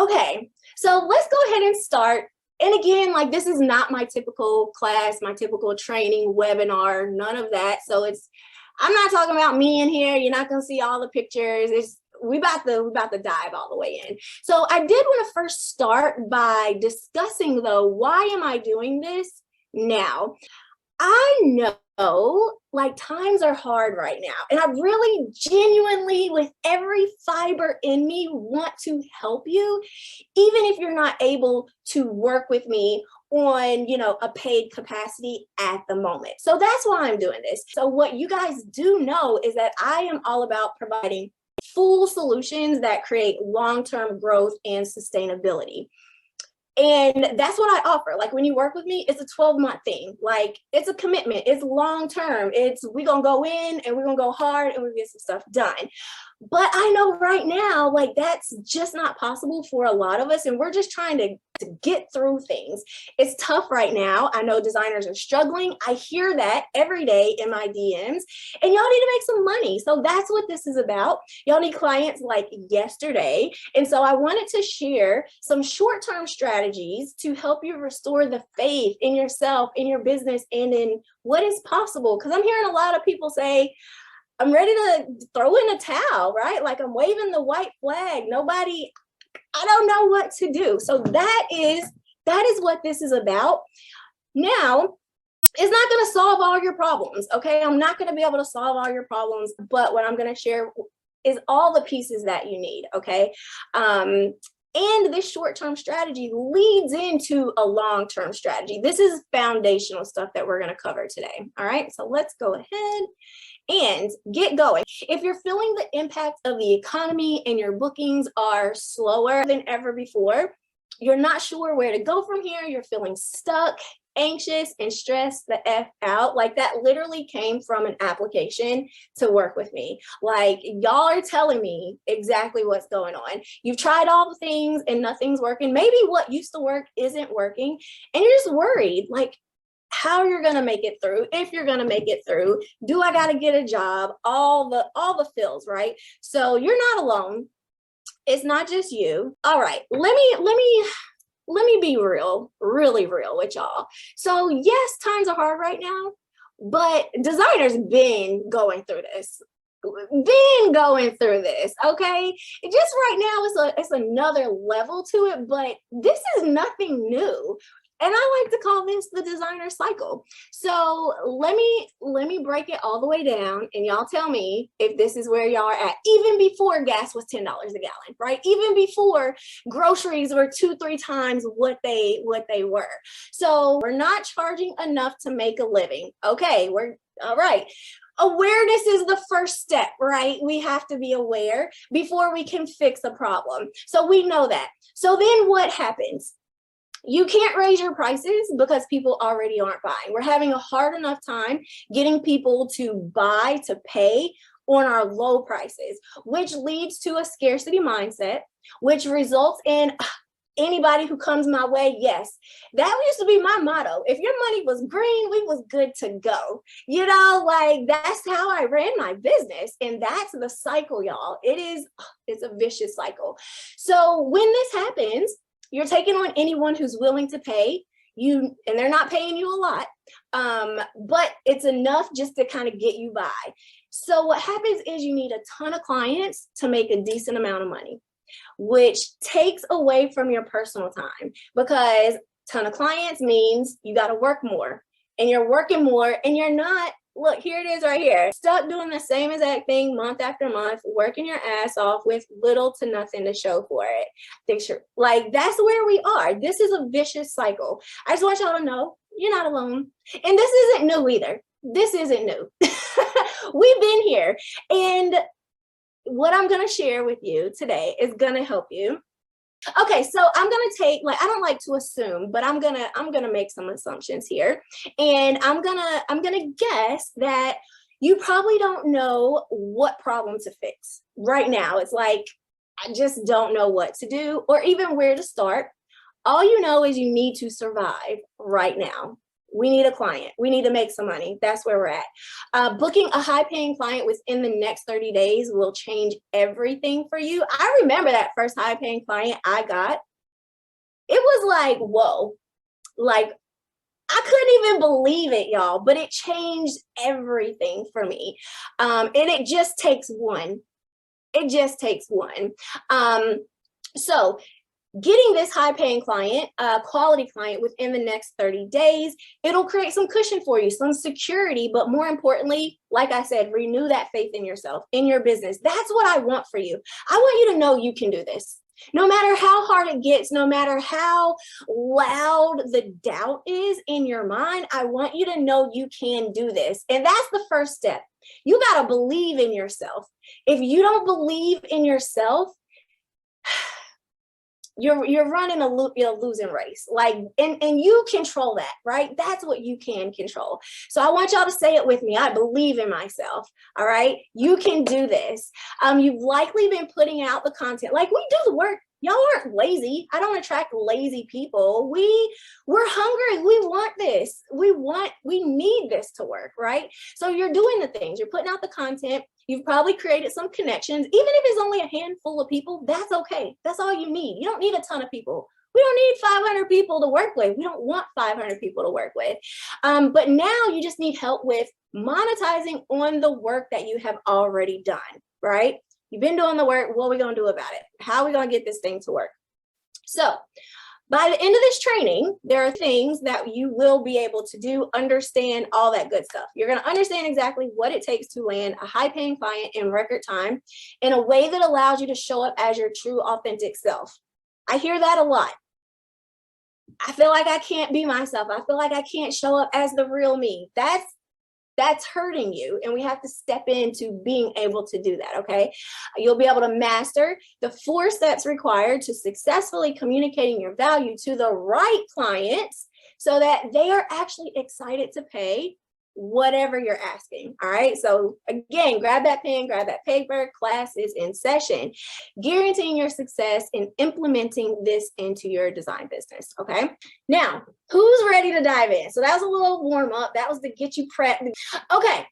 Okay, so let's go ahead and start. And again, like this is not my typical class, my typical training webinar, none of that. So I'm not talking about me in here. You're not gonna see all the pictures. We about to dive all the way in. So I did want to first start by discussing though, why am I doing this now? I know like times are hard right now, and I really genuinely, with every fiber in me, want to help you, even if you're not able to work with me on, a paid capacity at the moment. So that's why I'm doing this. So what you guys do know is that I am all about providing full solutions that create long-term growth and sustainability. And that's what I offer. Like when you work with me, it's a 12-month thing. Like it's a commitment. It's long-term. We're going to go in and we're going to go hard and we're going to get some stuff done. But I know right now, like that's just not possible for a lot of us. And we're just trying to get through things. It's tough right now. I know designers are struggling. I hear that every day in my DMs, and y'all need to make some money. So that's what this is about. Y'all need clients like yesterday. And so I wanted to share some short-term strategies to help you restore the faith in yourself, in your business, and in what is possible. Because I'm hearing a lot of people say, I'm ready to throw in a towel, right? Like I'm waving the white flag. I don't know what to do. So that is what this is about. Now, it's not going to solve all your problems, okay? I'm not going to be able to solve all your problems, but what I'm going to share is all the pieces that you need, okay? And this short-term strategy leads into a long-term strategy. This is foundational stuff that we're going to cover today, all right? So let's go ahead and get going. If you're feeling the impact of the economy and your bookings are slower than ever before, you're not sure where to go from here, you're feeling stuck, anxious, and stressed the F out, like that literally came from an application to work with me. Like y'all are telling me exactly what's going on. You've tried all the things and nothing's working. Maybe what used to work isn't working, and you're just worried, like, how you're going to make it through, if you're going to make it through, do I got to get a job, all the feels, right? So you're not alone. It's not just you. All right, let me be real, really real with y'all. So yes, times are hard right now, but designers been going through this. Okay? Just right now, it's another level to it, but this is nothing new. And I like to call this the designer cycle. So let me break it all the way down, and y'all tell me if this is where y'all are at, even before gas was $10 a gallon, right? Even before groceries were 2-3 times what they were. So we're not charging enough to make a living. Okay, we're all right. Awareness is the first step, right? We have to be aware before we can fix a problem. So we know that. So then what happens? You can't raise your prices because people already aren't buying. We're having a hard enough time getting people to buy, to pay on our low prices, which leads to a scarcity mindset, which results in anybody who comes my way. Yes, that used to be my motto. If your money was green, we was good to go. Like that's how I ran my business. And that's the cycle, y'all. It's a vicious cycle. So when this happens, you're taking on anyone who's willing to pay you, and they're not paying you a lot, but it's enough just to kind of get you by. So what happens is you need a ton of clients to make a decent amount of money, which takes away from your personal time, because ton of clients means you got to work more, and you're working more, and you're not, look, here it is right here, stuck doing the same exact thing month after month, working your ass off with little to nothing to show for it. Like that's where we are. This is a vicious cycle. I just want y'all to know you're not alone. And this isn't new either. This isn't new. We've been here. And what I'm going to share with you today is going to help you. Okay, so I'm gonna take, like, I don't like to assume, but I'm gonna make some assumptions here, and I'm gonna guess that you probably don't know what problem to fix right now. It's like I just don't know what to do or even where to start. All you know is you need to survive right now. We need a client. We need to make some money. That's where we're at. Booking a high-paying client within the next 30 days will change everything for you. I remember that first high-paying client I got. It was like, whoa, like I couldn't even believe it, y'all, but it changed everything for me. And it just takes one. It just takes one. So getting this high paying client, quality client within the next 30 days, it'll create some cushion for you, some security, but more importantly, like I said, renew that faith in yourself, in your business. That's what I want for you. I want you to know you can do this. No matter how hard it gets, no matter how loud the doubt is in your mind, I want you to know you can do this. And that's the first step. You got to believe in yourself. If you don't believe in yourself, you're running a losing race. Like, and you control that, right? That's what you can control. So I want y'all to say it with me. I believe in myself. All right. You can do this. You've likely been putting out the content. Like, we do the work. Y'all aren't lazy. I don't attract lazy people. We're hungry. We want this. We need this to work, right? So you're doing the things. You're putting out the content. You've probably created some connections. Even if it's only a handful of people, that's okay. That's all you need. You don't need a ton of people. We don't need 500 people to work with. We don't want 500 people to work with. But now you just need help with monetizing on the work that you have already done, right? You've been doing the work. What are we going to do about it? How are we going to get this thing to work? So by the end of this training, there are things that you will be able to do, understand all that good stuff. You're going to understand exactly what it takes to land a high-paying client in record time in a way that allows you to show up as your true, authentic self. I hear that a lot. I feel like I can't be myself. I feel like I can't show up as the real me. That's hurting you, and we have to step into being able to do that, okay? You'll be able to master the 4 steps required to successfully communicating your value to the right clients so that they are actually excited to pay whatever you're asking, all right? So again, grab that pen, grab that paper, class is in session. Guaranteeing your success in implementing this into your design business, okay? Now, who's ready to dive in? So that was a little warm up. That was to get you prepped. Okay,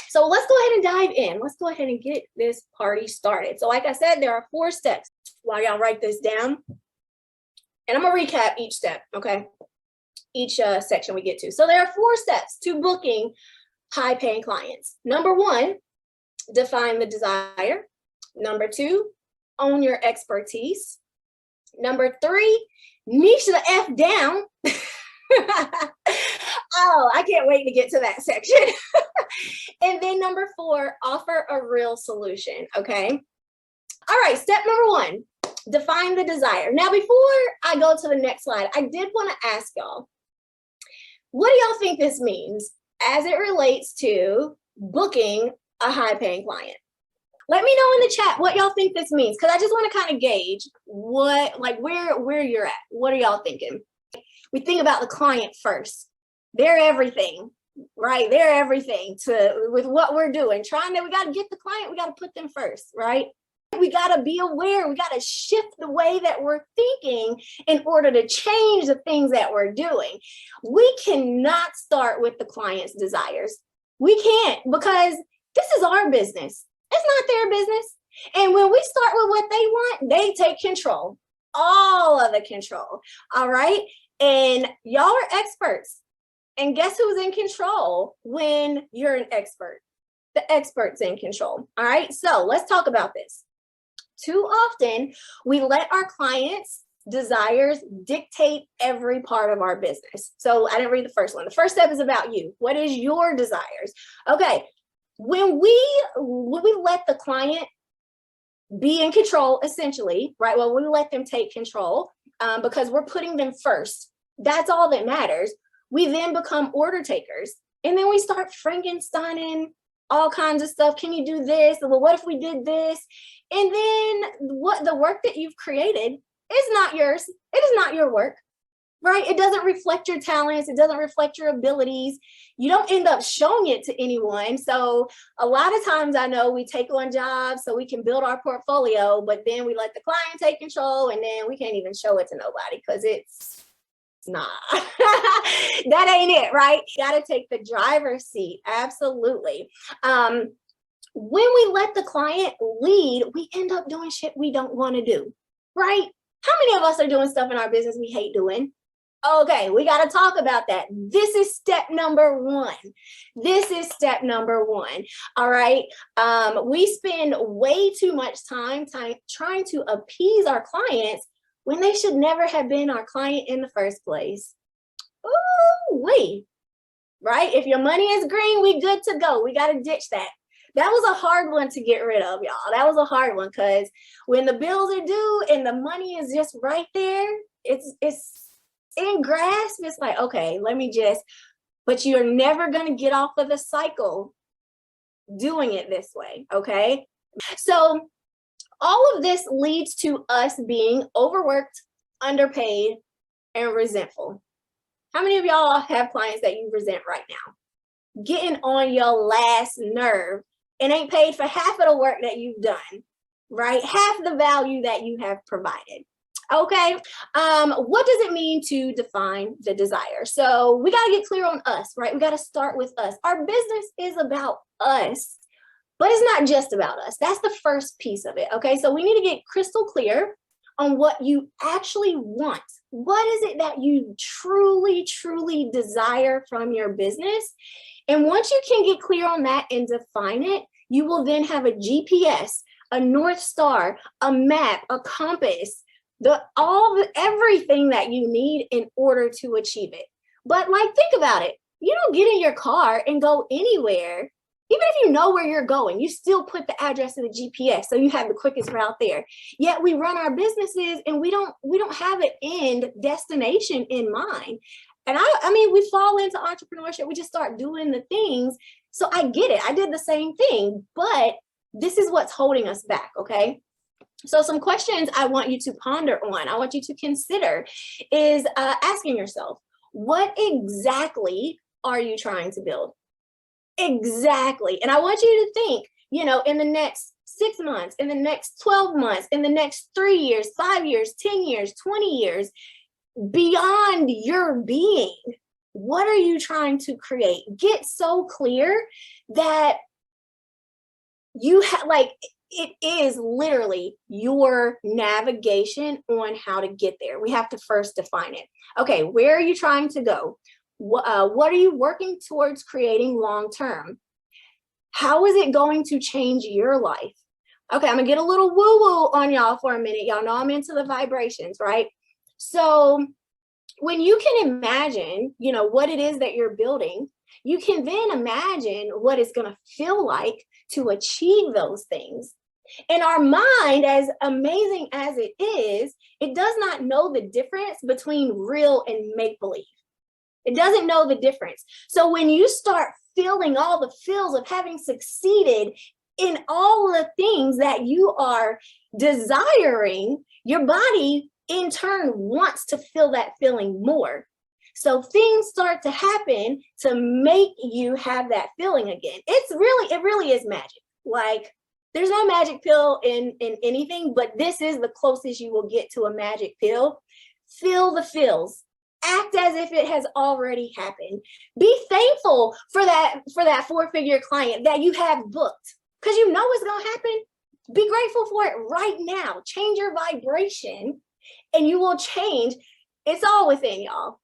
so let's go ahead and dive in. Let's go ahead and get this party started. So like I said, there are 4 steps. While y'all write this down, and I'm gonna recap each step, okay? Each section we get to. So there are 4 steps to booking high-paying clients. Number 1, define the desire. Number 2, own your expertise. Number 3, niche the F down. Oh, I can't wait to get to that section. And then number 4, offer a real solution, okay? All right, step number 1, define the desire. Now, before I go to the next slide, I did want to ask y'all, what do y'all think this means as it relates to booking a high-paying client? Let me know in the chat what y'all think this means, because I just want to kind of gauge what, like, where you're at. What are y'all thinking? We think about the client first. They're everything, right? They're everything with what we're doing. We got to get the client. We got to put them first, right? We got to be aware. We got to shift the way that we're thinking in order to change the things that we're doing. We cannot start with the client's desires. We can't, because this is our business. It's not their business. And when we start with what they want, they take control, all of the control. All right. And y'all are experts. And guess who's in control when you're an expert? The expert's in control. All right. So let's talk about this. Too often, we let our clients' desires dictate every part of our business. So I didn't read the first one. The first step is about you. What is your desires? Okay. When we let the client be in control, essentially, right? Well, we let them take control because we're putting them first. That's all that matters. We then become order takers. And then we start Frankensteining all kinds of stuff. Can you do this? Well, what if we did this? And then what the work that you've created is not yours. It is not your work, right? It doesn't reflect your talents. It doesn't reflect your abilities. You don't end up showing it to anyone. So a lot of times I know we take on jobs so we can build our portfolio, but then we let the client take control and then we can't even show it to nobody because it's Nah, that ain't it, right? You got to take the driver's seat. Absolutely. When we let the client lead, we end up doing shit we don't want to do, right? How many of us are doing stuff in our business we hate doing? Okay, we got to talk about that. This is step number one. This is step number one. All right. We spend way too much time trying to appease our clients when they should never have been our client in the first place. Ooh, wait, right? If your money is green, we good to go. We got to ditch that. That was a hard one to get rid of, y'all. That was a hard one because when the bills are due and the money is just right there, it's in grasp. It's like, okay, but you're never going to get off of the cycle doing it this way, okay? So all of this leads to us being overworked, underpaid, and resentful. How many of y'all have clients that you resent right now? Getting on your last nerve and ain't paid for half of the work that you've done, right? Half the value that you have provided. Okay, what does it mean to define the desire? So we got to get clear on us, right? We got to start with us. Our business is about us, but it's not just about us. That's the first piece of it, okay? So we need to get crystal clear on what you actually want. What is it that you truly, truly desire from your business? And once you can get clear on that and define it, you will then have a GPS, a North Star, a map, a compass, everything that you need in order to achieve it. But think about it. You don't get in your car and go anywhere. Even if you know where you're going, you still put the address in the GPS so you have the quickest route there. Yet we run our businesses and we don't have an end destination in mind. And I mean, we fall into entrepreneurship. We just start doing the things. So I get it. I did the same thing, but this is what's holding us back, okay? So some questions I want you to ponder on, I want you to consider is asking yourself, what exactly are you trying to build? Exactly. And I want you to think, in the next 6 months, in the next 12 months, in the next 3 years, 5 years, 10 years, 20 years, beyond your being, what are you trying to create? Get so clear that you have, it is literally your navigation on how to get there. We have to first define it. Okay, where are you trying to go? What are you working towards creating long term? How is it going to change your life? Okay, I'm gonna get a little woo-woo on y'all for a minute. Y'all know I'm into the vibrations, right? So when you can imagine, what it is that you're building, you can then imagine what it's gonna feel like to achieve those things. In our mind, as amazing as it is, it does not know the difference between real and make-believe. It doesn't know the difference. So when you start feeling all the feels of having succeeded in all the things that you are desiring, your body in turn wants to feel that feeling more. So things start to happen to make you have that feeling again. It really is magic. There's no magic pill in anything, but this is the closest you will get to a magic pill. Feel the feels. Act as if it has already happened. Be thankful for that 4-figure client that you have booked, because you know it's gonna happen. Be grateful for it right now. Change your vibration and you will change. It's all within, y'all.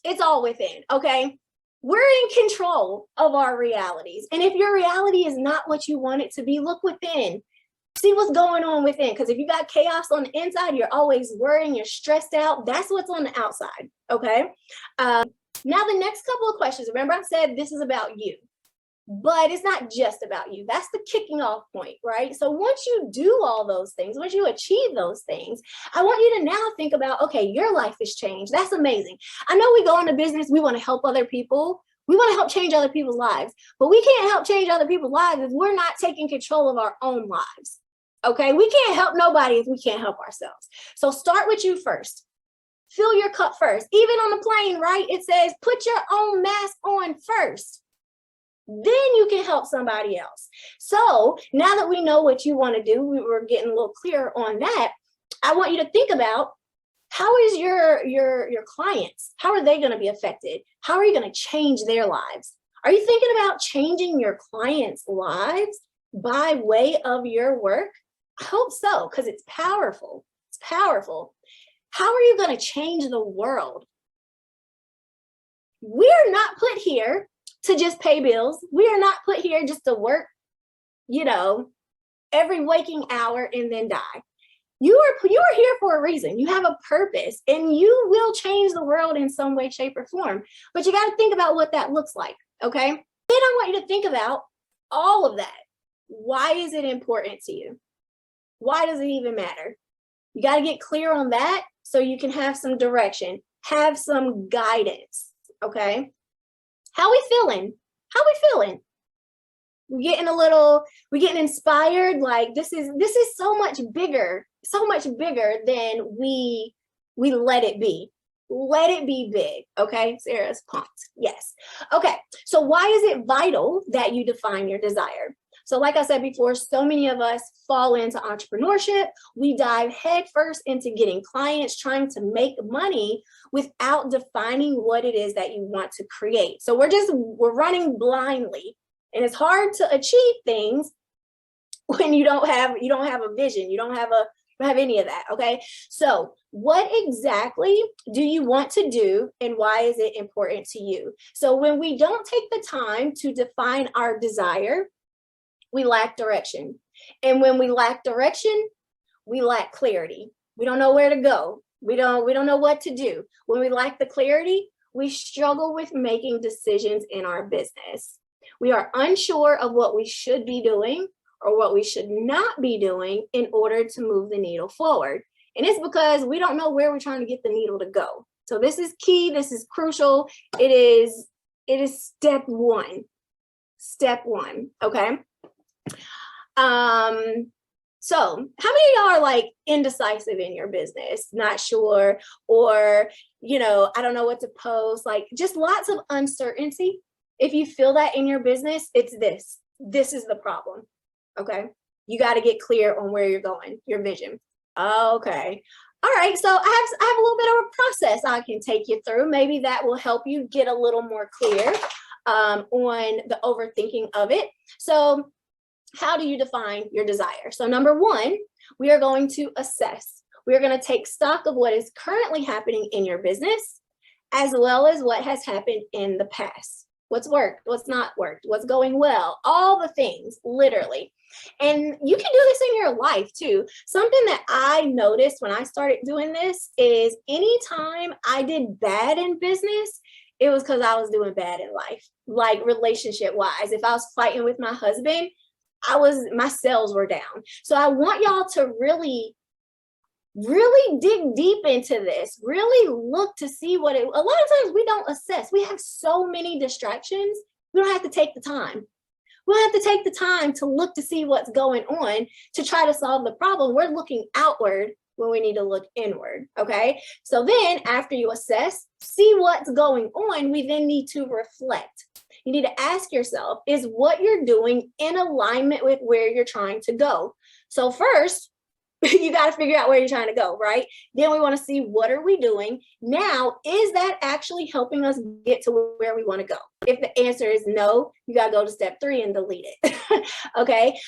It's all within, okay? We're in control of our realities. And if your reality is not what you want it to be, look within. See what's going on within. Because if you got chaos on the inside, you're always worrying, you're stressed out. That's what's on the outside, okay? Now the next couple of questions. Remember I said this is about you. But it's not just about you. That's the kicking off point, right? So once you do all those things, once you achieve those things, I want you to now think about, okay, your life has changed. That's amazing. I know we go into business, we want to help other people. We want to help change other people's lives, but we can't help change other people's lives if we're not taking control of our own lives. Okay, we can't help nobody if we can't help ourselves. So start with you first. Fill your cup first. Even on the plane, right? It says, put your own mask on first. Then you can help somebody else. So now that we know what you want to do, we're getting a little clearer on that. I want you to think about, How is your clients? How are they going to be affected? How are you going to change their lives? Are you thinking about changing your clients' lives by way of your work? I hope so, because it's powerful. It's powerful. How are you going to change the world? We're not put here to just pay bills. We are not put here just to work, every waking hour and then die. You are here for a reason. You have a purpose, and you will change the world in some way, shape, or form. But you got to think about what that looks like, okay? Then I want you to think about all of that. Why is it important to you? Why does it even matter? You got to get clear on that so you can have some direction, have some guidance, okay? How we feeling? How we feeling? We're getting inspired. Like this is so much bigger than we let it be. Let it be big, okay? Sarah's pumped. Yes. Okay, so why is it vital that you define your desire? So like I said before, so many of us fall into entrepreneurship. We dive headfirst into getting clients, trying to make money without defining what it is that you want to create. So we're running blindly, and it's hard to achieve things when you don't have a vision, you don't have any of that, okay? So what exactly do you want to do, and why is it important to you? So when we don't take the time to define our desire, we lack direction. And when we lack direction, we lack clarity. We don't know where to go. We don't know what to do. When we lack the clarity, we struggle with making decisions in our business. We are unsure of what we should be doing or what we should not be doing in order to move the needle forward. And it's because we don't know where we're trying to get the needle to go. So this is key. This is crucial. It is step one. Step one, okay? So how many of y'all are like indecisive in your business, not sure, or, I don't know what to post, like just lots of uncertainty? If you feel that in your business, it's this is the problem, okay? You got to get clear on where you're going, your vision. Okay. All right. So I have a little bit of a process I can take you through. Maybe that will help you get a little more clear on the overthinking of it. So how do you define your desire? So number one, we are going to assess. We are going to take stock of what is currently happening in your business, as well as what has happened in the past. What's worked, what's not worked, what's going well, all the things, literally. And you can do this in your life too. Something that I noticed when I started doing this is anytime I did bad in business, it was because I was doing bad in life, like relationship wise. If I was fighting with my husband, my sales were down. So I want y'all to really dig deep into this, really look to see a lot of times we don't assess. We have so many distractions. We don't have to take the time. We don't have to take the time to look to see what's going on to try to solve the problem. We're looking outward when we need to look inward, okay? So then after you assess, see what's going on, we then need to reflect. You need to ask yourself, is what you're doing in alignment with where you're trying to go? So first, you got to figure out where you're trying to go, right? Then we want to see, what are we doing? Now, is that actually helping us get to where we want to go? If the answer is no, you got to go to step 3 and delete it. Okay.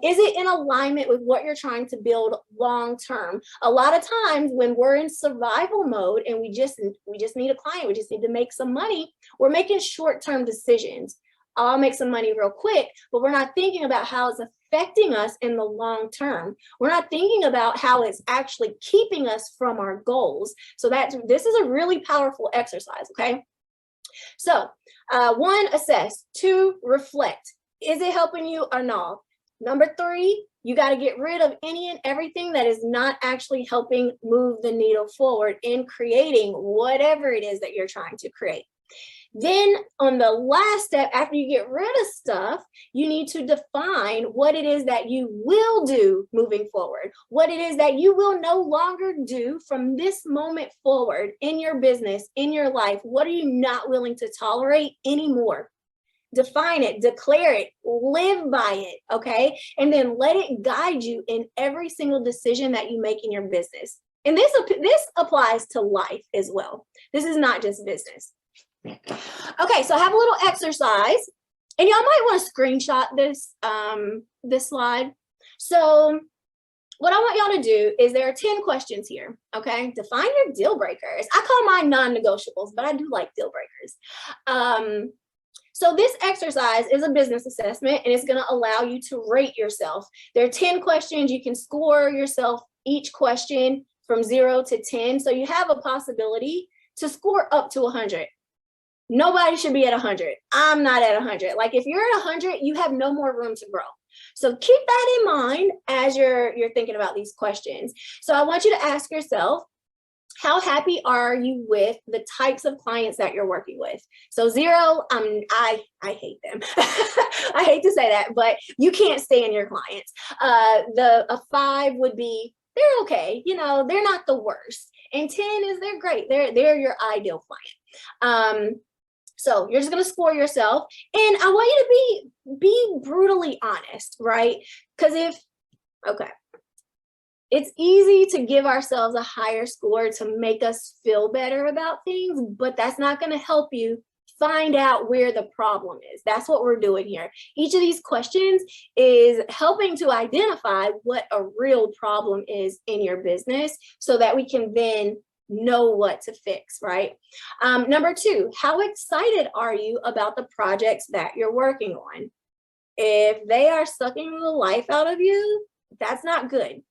Is it in alignment with what you're trying to build long term? A lot of times when we're in survival mode and we just need a client, we just need to make some money, we're making short-term decisions. I'll make some money real quick, but we're not thinking about how it's affecting us in the long term. We're not thinking about how it's actually keeping us from our goals. So this is a really powerful exercise, okay? So 1, assess. 2, reflect. Is it helping you or not? Number 3, you got to get rid of any and everything that is not actually helping move the needle forward in creating whatever it is that you're trying to create. Then on the last step, after you get rid of stuff, you need to define what it is that you will do moving forward, what it is that you will no longer do from this moment forward in your business, in your life. What are you not willing to tolerate anymore? Define it, declare it, live by it, okay? And then let it guide you in every single decision that you make in your business. And this applies to life as well. This is not just business. Okay, so I have a little exercise, and y'all might want to screenshot this slide. So what I want y'all to do is there are 10 questions here, okay? Define your deal breakers. I call mine non-negotiables, but I do like deal breakers. So this exercise is a business assessment, and it's going to allow you to rate yourself. There are 10 questions. You can score yourself each question from 0 to 10. So you have a possibility to score up to 100. Nobody should be at 100. I'm not at 100. Like if you're at 100, you have no more room to grow. So keep that in mind as you're thinking about these questions. So I want you to ask yourself, how happy are you with the types of clients that you're working with? So 0, I hate them. I hate to say that, but you can't stand your clients. A 5 would be, they're okay. You know, they're not the worst. And 10 is they're great. They're your ideal client. So you're just going to score yourself. And I want you to be brutally honest, right? Because it's easy to give ourselves a higher score to make us feel better about things, but that's not going to help you find out where the problem is. That's what we're doing here. Each of these questions is helping to identify what a real problem is in your business so that we can then know what to fix, right? Number 2, how excited are you about the projects that you're working on? If they are sucking the life out of you, that's not good.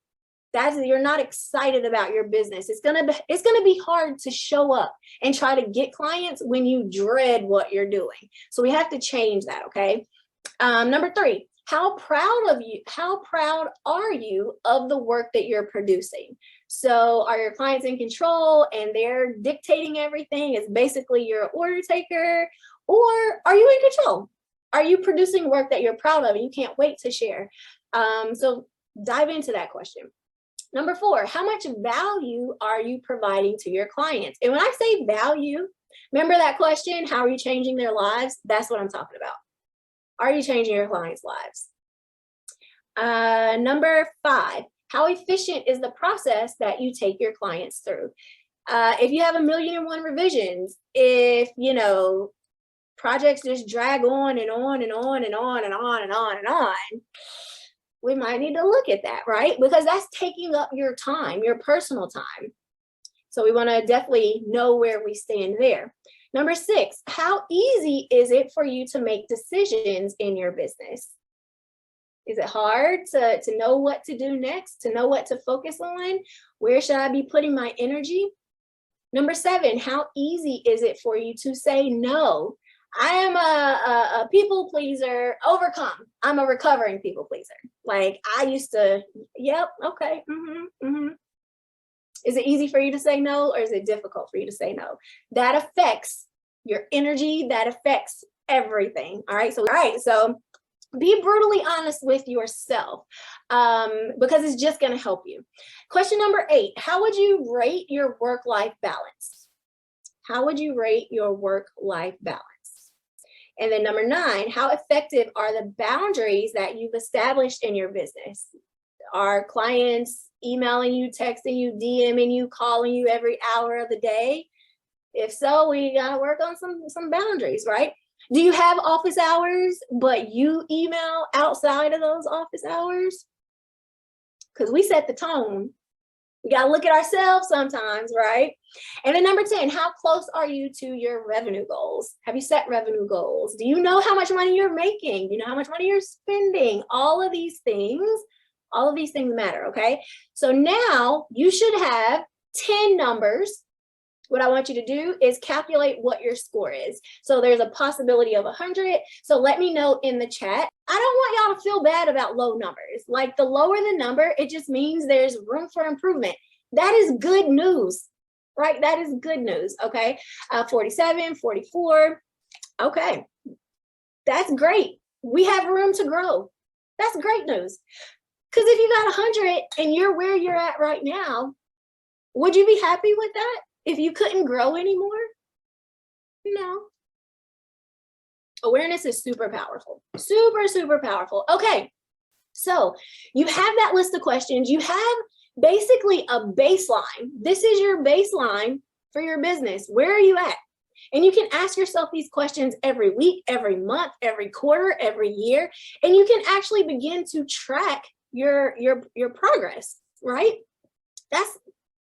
You're not excited about your business. It's gonna be hard to show up and try to get clients when you dread what you're doing. So we have to change that, okay? Number 3, how proud are you of the work that you're producing? So are your clients in control and they're dictating everything? It's basically you're an order taker, or are you in control? Are you producing work that you're proud of and you can't wait to share? So dive into that question. Number 4, how much value are you providing to your clients? And when I say value, remember that question, how are you changing their lives? That's what I'm talking about. Are you changing your clients' lives? Number 5, how efficient is the process that you take your clients through? If you have 1,000,001 revisions, if, projects just drag on and on and on and on and on and on and on, we might need to look at that, right? Because that's taking up your time, your personal time. So we want to definitely know where we stand there. Number 6, how easy is it for you to make decisions in your business? Is it hard to know what to do next, to know what to focus on? Where should I be putting my energy? Number 7, how easy is it for you to say no? I am a people pleaser, overcome. I'm a recovering people pleaser. Like I used to, yep, okay, Is it easy for you to say no, or is it difficult for you to say no? That affects your energy, that affects everything, all right? So be brutally honest with yourself because it's just gonna help you. Question number 8, how would you rate your work-life balance? How would you rate your work-life balance? And then number 9, how effective are the boundaries that you've established in your business? Are clients emailing you, texting you, DMing you, calling you every hour of the day? If so, we gotta work on some boundaries, right? Do you have office hours, but you email outside of those office hours? Because we set the tone. We got to look at ourselves sometimes, right? And then number 10, how close are you to your revenue goals? Have you set revenue goals? Do you know how much money you're making? Do you know how much money you're spending? All of these things matter, okay? So now you should have 10 numbers. What I want you to do is calculate what your score is. So there's a possibility of 100. So let me know in the chat. I don't want y'all to feel bad about low numbers. Like the lower the number, it just means there's room for improvement. That is good news, right? That is good news, okay? 47, 44, okay. That's great. We have room to grow. That's great news. Because if you got 100 and you're where you're at right now, would you be happy with that? If you couldn't grow anymore? No. Awareness is super powerful. Super, super powerful. Okay. So you have that list of questions. You have basically a baseline. This is your baseline for your business. Where are you at? And you can ask yourself these questions every week, every month, every quarter, every year, and you can actually begin to track your progress, right? That's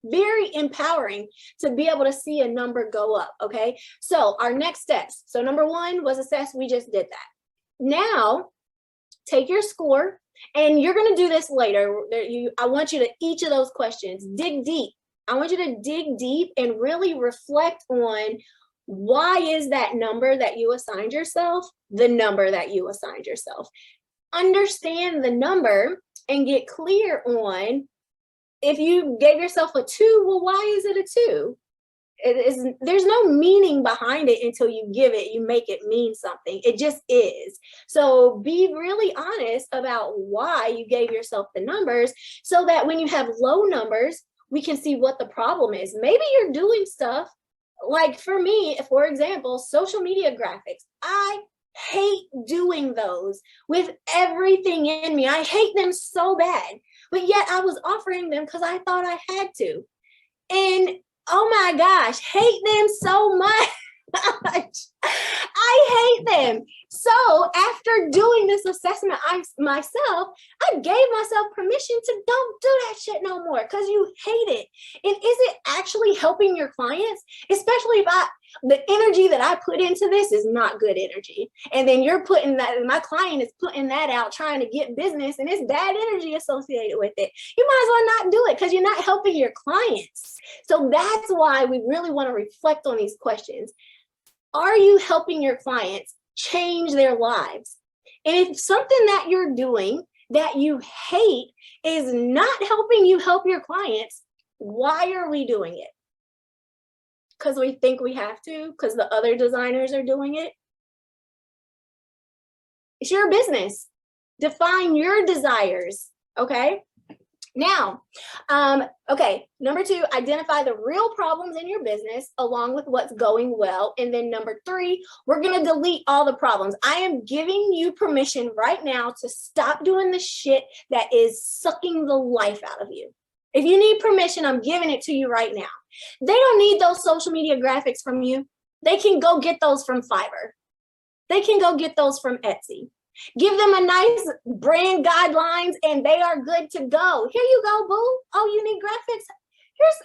very empowering to be able to see a number go up, okay? So our next steps. So number one was assess. We just did that. Now, take your score, and you're going to do this later. I want you to, each of those questions, dig deep. I want you to dig deep and really reflect on why is that number that you assigned yourself the number that you assigned yourself. Understand the number and get clear on, if you gave yourself a 2, well, why is it a 2? There's no meaning behind it until you give it, you make it mean something. It just is. So be really honest about why you gave yourself the numbers, so that when you have low numbers, we can see what the problem is. Maybe you're doing stuff, like for me, for example, social media graphics. I hate doing those with everything in me. I hate them so bad, but yet I was offering them because I thought I had to. And oh my gosh, hate them so much. I hate them. So after doing this assessment myself, I gave myself permission to don't do that shit no more, because you hate it. And is it actually helping your clients? Especially if the energy that I put into this is not good energy. And then you're putting that, my client is putting that out trying to get business, and it's bad energy associated with it. You might as well not do it, because you're not helping your clients. So that's why we really want to reflect on these questions. Are you helping your clients change their lives? And if something that you're doing that you hate is not helping you help your clients, why are we doing it? Because we think we have to, because the other designers are doing it? It's your business. Define your desires, okay? Now, okay, number 2, identify the real problems in your business along with what's going well. And then number 3, we're going to delete all the problems. I am giving you permission right now to stop doing the shit that is sucking the life out of you. If you need permission, I'm giving it to you right now. They don't need those social media graphics from you. They can go get those from Fiverr. They can go get those from Etsy. Give them a nice brand guidelines and they are good to go. Here you go, boo. Oh, you need graphics?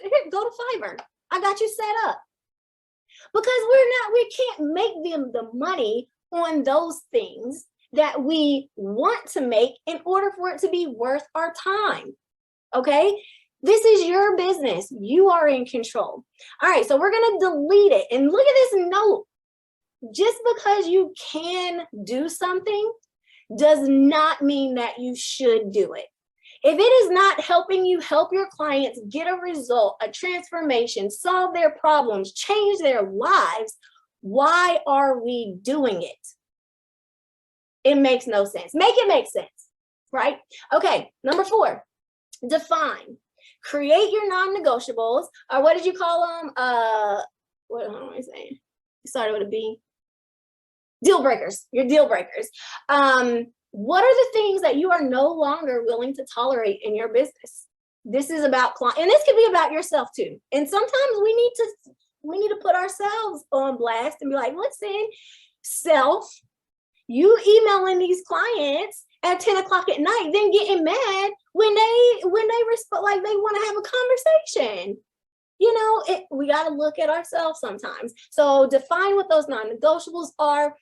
Here, go to Fiverr. I got you set up. Because we can't make them the money on those things that we want to make in order for it to be worth our time. Okay? This is your business. You are in control. All right, so we're going to delete it. And look at this note. Just because you can do something does not mean that you should do it. If it is not helping you help your clients get a result, a transformation, solve their problems, change their lives, why are we doing it? It makes no sense. Make it make sense, right? Okay, number 4, define. Create your non-negotiables, or what did you call them? What am I saying? It started with a B. Deal breakers, your deal breakers. What are the things that you are no longer willing to tolerate in your business? This is about client, and this could be about yourself too. And sometimes we need to put ourselves on blast and be like, listen, self, you emailing these clients at 10 o'clock at night, then getting mad when they respond, like they want to have a conversation. You know, we got to look at ourselves sometimes. So define what those non-negotiables are,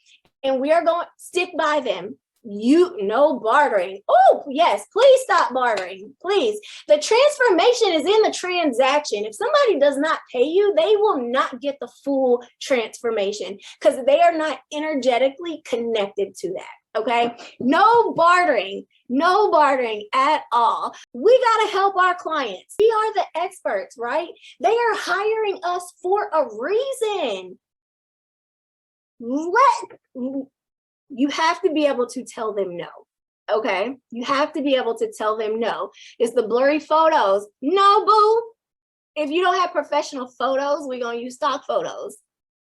and we are going to stick by them. No bartering. Oh, yes, please stop bartering, please. The transformation is in the transaction. If somebody does not pay you, they will not get the full transformation because they are not energetically connected to that. Okay, no bartering at all. We got to help our clients. We are the experts, right? They are hiring us for a reason. You have to be able to tell them no. Okay, you have to be able to tell them no. It's the blurry photos. No, boo. If you don't have professional photos, we're going to use stock photos.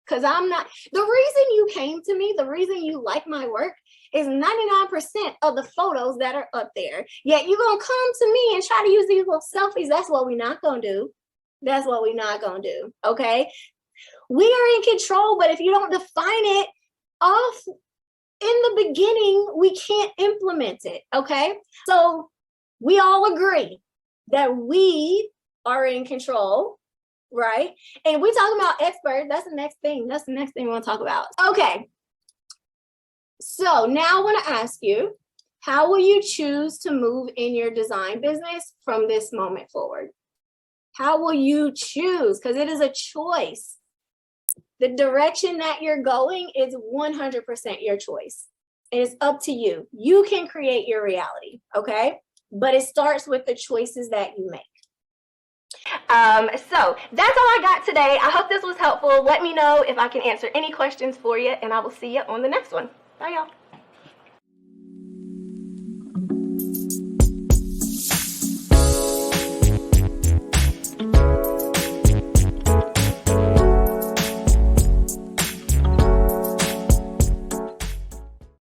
Because I'm not, the reason you came to me, the reason you like my work is 99% of the photos that are up there. Yet you're going to come to me and try to use these little selfies. That's what we're not going to do. That's what we're not going to do. Okay. We are in control, but if you don't define it off in the beginning, we can't implement it. Okay. So we all agree that we are in control, right? And we're talking about experts. That's the next thing. That's the next thing we want to talk about. Okay. So now I want to ask you, how will you choose to move in your design business from this moment forward? How will you choose? Because it is a choice. The direction that you're going is 100% your choice. And it's up to you. You can create your reality, okay? But it starts with the choices that you make. So that's all I got today. I hope this was helpful. Let me know if I can answer any questions for you, and I will see you on the next one. Bye, y'all.